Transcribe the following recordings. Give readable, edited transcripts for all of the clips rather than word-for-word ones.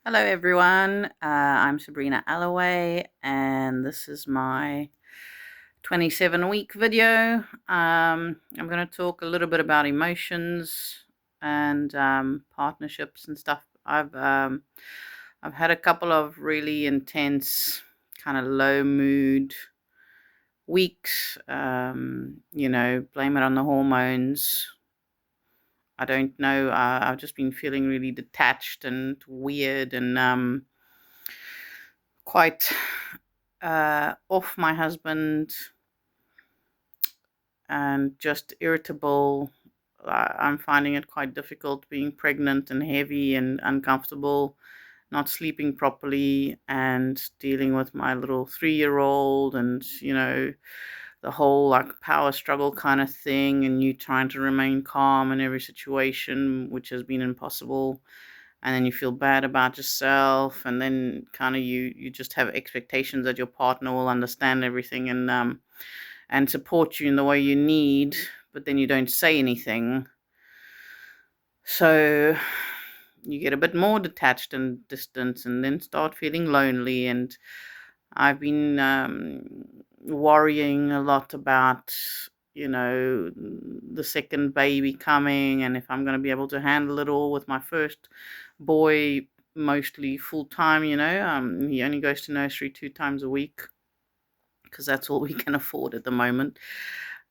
Hello, everyone. I'm Sabrina Alloway, and this is my 27-week video. I'm going to talk a little bit about emotions and partnerships and stuff. I've had a couple of really intense, kind of low mood weeks. Blame it on the hormones. I don't know. I've just been feeling really detached and weird and quite off my husband and just irritable. I'm finding it quite difficult being pregnant and heavy and uncomfortable, not sleeping properly, and dealing with my little 3-year-old, and the whole like power struggle kind of thing, and you trying to remain calm in every situation, which has been impossible. And then you feel bad about yourself, and then kind of you just have expectations that your partner will understand everything and support you in the way you need, but then you don't say anything. So you get a bit more detached and distant, and then start feeling lonely. And I've been worrying a lot about, the second baby coming, and if I'm going to be able to handle it all with my first boy, mostly full time. He only goes to nursery 2 times a week because that's all we can afford at the moment.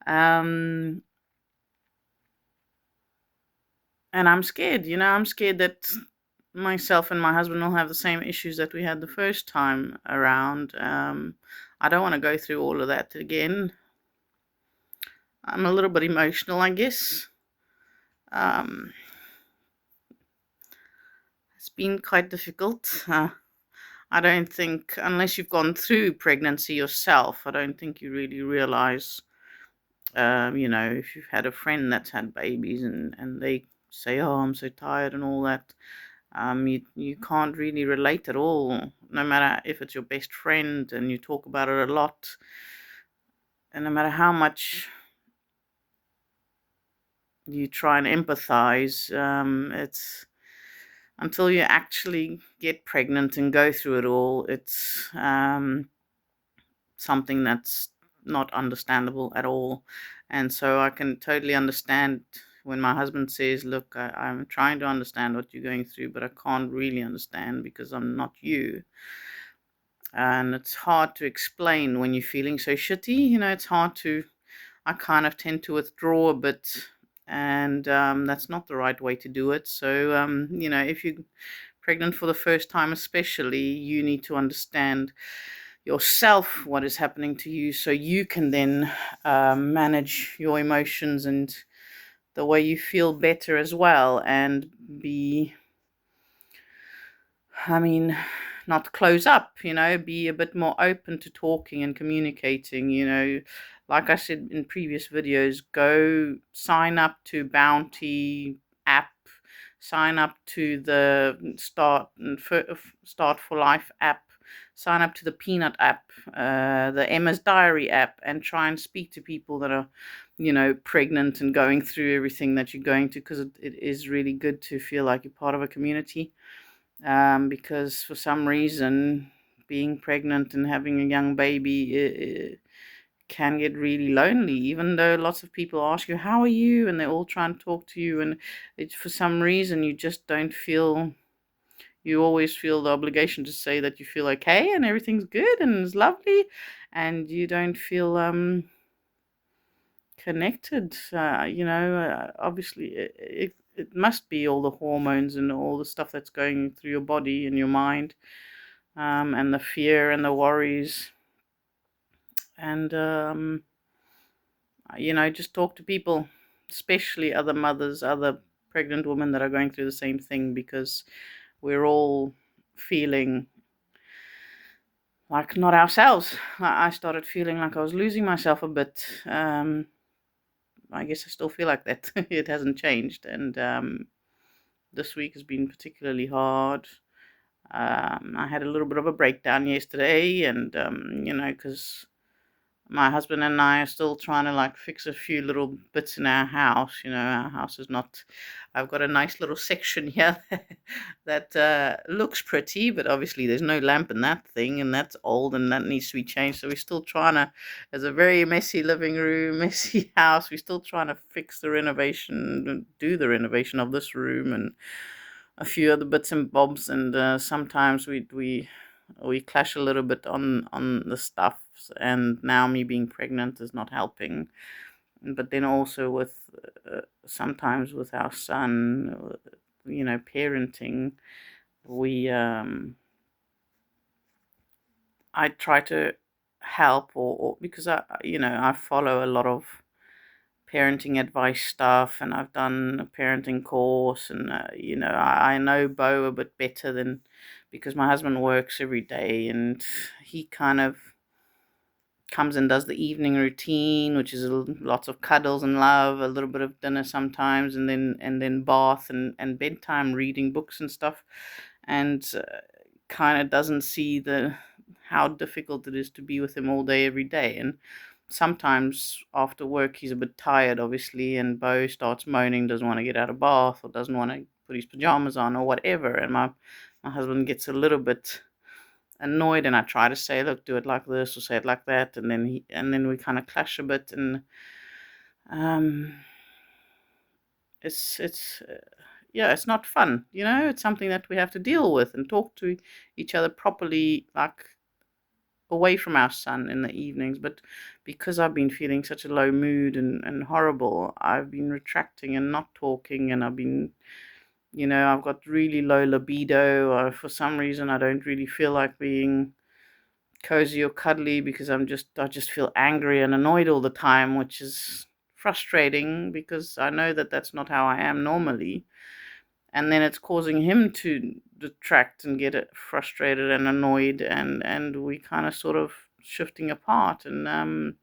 And I'm scared. I'm scared that myself and my husband will have the same issues that we had the first time around. I don't want to go through all of that again. I'm a little bit emotional, I guess. Um, it's been quite difficult. I don't think, unless you've gone through pregnancy yourself, I don't think you really realize, if you've had a friend that's had babies and they say, oh, I'm so tired and all that, you can't really relate at all, no matter if it's your best friend and you talk about it a lot, and no matter how much you try and empathize, it's until you actually get pregnant and go through it all, it's something that's not understandable at all. And so I can totally understand when my husband says, look, I'm trying to understand what you're going through, but I can't really understand because I'm not you. And it's hard to explain when you're feeling so shitty. It's hard to, I kind of tend to withdraw a bit, and that's not the right way to do it. So, if you're pregnant for the first time, especially, you need to understand yourself what is happening to you, so you can then manage your emotions and the way you feel better as well, and be, not close up, be a bit more open to talking and communicating. Like I said in previous videos, go sign up to Bounty app, sign up to the Start for Life app, sign up to the Peanut app, the Emma's Diary app, and try and speak to people that are, pregnant and going through everything that you're going to, because it is really good to feel like you're part of a community. Because for some reason, being pregnant and having a young baby can get really lonely, even though lots of people ask you, how are you? And they all try and talk to you. And for some reason, you just don't feel, you always feel the obligation to say that you feel okay and everything's good and it's lovely. And you don't feel connected. Obviously, it must be all the hormones and all the stuff that's going through your body and your mind, and the fear and the worries. And, just talk to people, especially other mothers, other pregnant women that are going through the same thing, because we're all feeling like not ourselves. I started feeling like I was losing myself a bit. I guess I still feel like that. It hasn't changed. And this week has been particularly hard. I had a little bit of a breakdown yesterday, and, because my husband and I are still trying to like fix a few little bits in our house. Our house is not. I've got a nice little section here that looks pretty, but obviously there's no lamp in that thing, and that's old, and that needs to be changed. So we're still trying to. There's a very messy living room, messy house. We're still trying to fix the renovation, do the renovation of this room, and a few other bits and bobs. And sometimes we clash a little bit on the stuff, and now me being pregnant is not helping. But then also with sometimes with our son, parenting, we I try to help, or because I follow a lot of parenting advice stuff, and I've done a parenting course, and I know Bo a bit better than, because my husband works every day, and he kind of comes and does the evening routine, which is lots of cuddles and love, a little bit of dinner sometimes, and then bath and bedtime reading books and stuff, and kind of doesn't see the how difficult it is to be with him all day every day. And sometimes after work he's a bit tired, obviously, and Bo starts moaning, doesn't want to get out of bath, or doesn't want to put his pajamas on, or whatever, and my husband gets a little bit annoyed, and I try to say, look, do it like this or say it like that, and then we kind of clash a bit. And um it's yeah, it's not fun. It's something that we have to deal with and talk to each other properly, like away from our son in the evenings. But because I've been feeling such a low mood and horrible, I've been retracting and not talking, and I've got really low libido, or for some reason I don't really feel like being cozy or cuddly, because I just feel angry and annoyed all the time, which is frustrating because I know that that's not how I am normally. And then it's causing him to detract and get frustrated and annoyed, and we kind of sort of shifting apart. And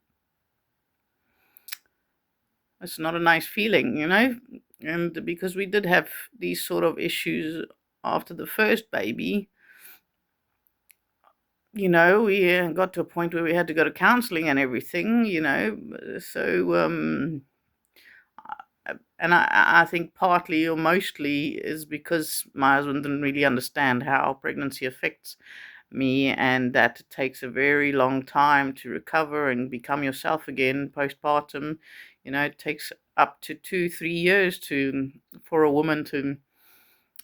it's not a nice feeling. And because we did have these sort of issues after the first baby, we got to a point where we had to go to counseling and everything. So, and I think partly or mostly is because my husband didn't really understand how pregnancy affects me, and that it takes a very long time to recover and become yourself again postpartum. It takes up to 2-3 years for a woman to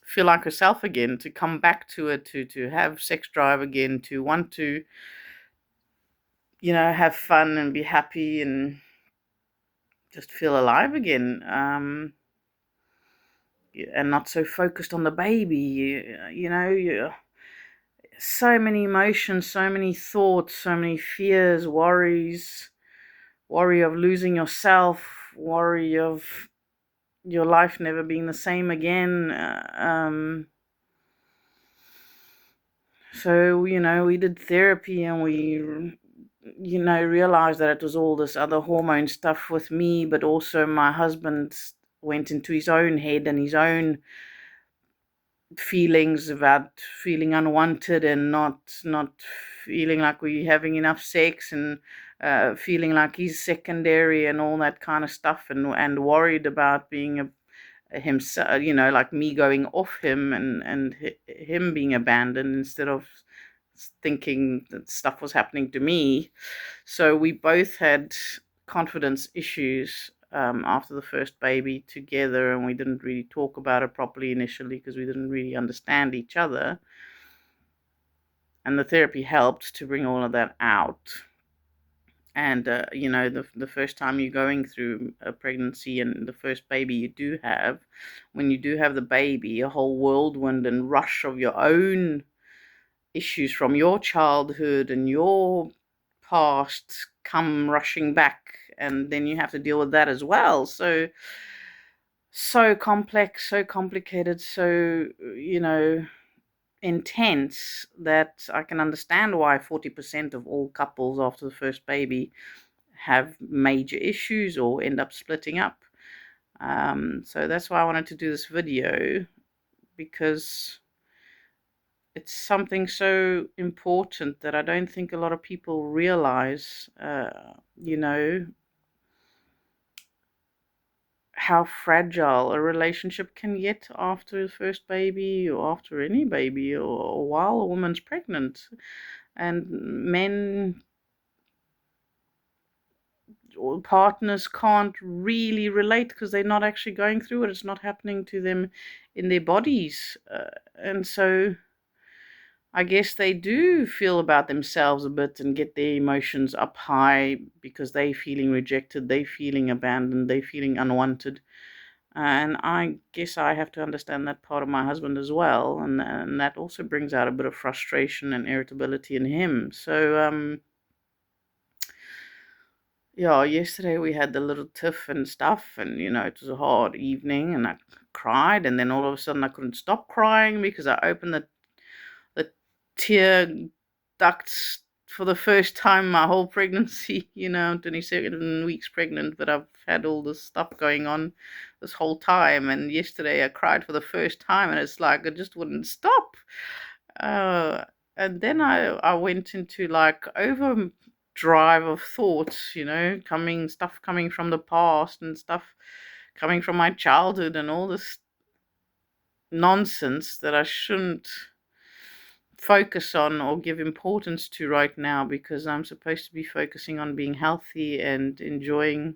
feel like herself again, to come back to it, to have sex drive again, to want to have fun and be happy and just feel alive again, and not so focused on the baby. So many emotions, so many thoughts, so many fears, worries, worry of losing yourself, worry of your life never being the same again. So, we did therapy, and we realized that it was all this other hormone stuff with me, but also my husband went into his own head and his own feelings about feeling unwanted, and not feeling like we're having enough sex, and feeling like he's secondary and all that kind of stuff, and worried about being himself, like me going off him, and him being abandoned, instead of thinking that stuff was happening to me. So we both had confidence issues after the first baby together, and we didn't really talk about it properly initially because we didn't really understand each other. And the therapy helped to bring all of that out. And the first time you're going through a pregnancy and the first baby you do have, when you do have the baby, a whole whirlwind and rush of your own issues from your childhood and your past come rushing back, and then you have to deal with that as well. So complex, so complicated, so intense, that I can understand why 40% of all couples after the first baby have major issues or end up splitting up. So that's why I wanted to do this video, because it's something so important that I don't think a lot of people realize, you know, how fragile a relationship can get after the first baby or after any baby or while a woman's pregnant. And men or partners can't really relate because they're not actually going through it. It's not happening to them in their bodies. And so I guess they do feel about themselves a bit and get their emotions up high because they feeling rejected, they feeling abandoned, they feeling unwanted. And I guess I have to understand that part of my husband as well, and that also brings out a bit of frustration and irritability in him. So yeah, yesterday we had the little tiff and stuff, and it was a hard evening, and I cried, and then all of a sudden I couldn't stop crying because I opened the tear ducts for the first time my whole pregnancy. I'm 27 weeks pregnant, but I've had all this stuff going on this whole time. And yesterday I cried for the first time, and it's like it just wouldn't stop. Uh, and then I went into like overdrive of thoughts, coming from the past and stuff coming from my childhood and all this nonsense that I shouldn't focus on or give importance to right now, because I'm supposed to be focusing on being healthy and enjoying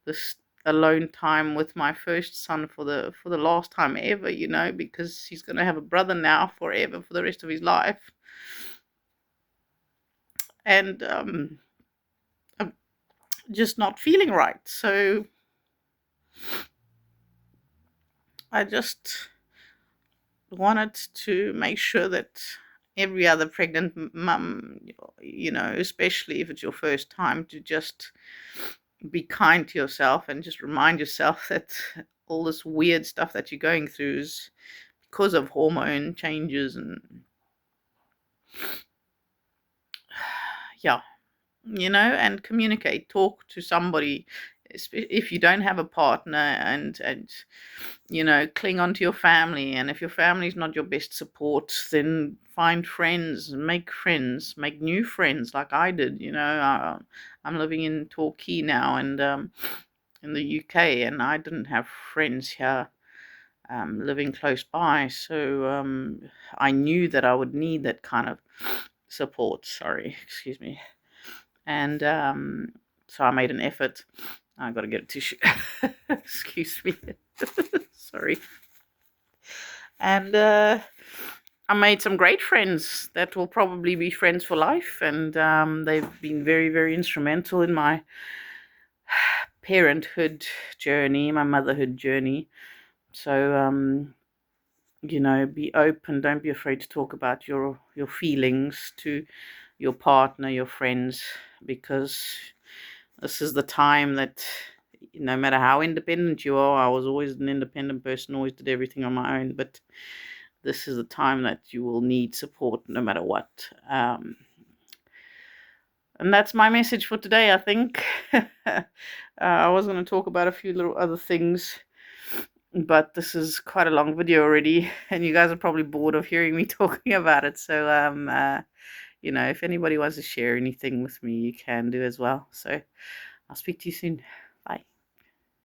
this alone time with my first son for the last time ever, because he's going to have a brother now forever for the rest of his life. And I'm just not feeling right. So I just wanted to make sure that every other pregnant mum, especially if it's your first time, to just be kind to yourself and just remind yourself that all this weird stuff that you're going through is because of hormone changes. And yeah, and communicate, talk to somebody if you don't have a partner, and cling on to your family. And if your family is not your best support, then find friends, make new friends like I did. I'm living in Torquay now, and in the UK, and I didn't have friends here living close by. So I knew that I would need that kind of support. Sorry, excuse me. And so I made an effort. I got to get a tissue. Excuse me. Sorry. And I made some great friends that will probably be friends for life. And they've been very, very instrumental in my parenthood journey, my motherhood journey. So, be open. Don't be afraid to talk about your feelings to your partner, your friends, because this is the time that no matter how independent you are, I was always an independent person, always did everything on my own, but this is the time that you will need support no matter what. And that's my message for today, I think. I was going to talk about a few little other things, but this is quite a long video already, and you guys are probably bored of hearing me talking about it. So, if anybody wants to share anything with me, you can do as well. So, I'll speak to you soon.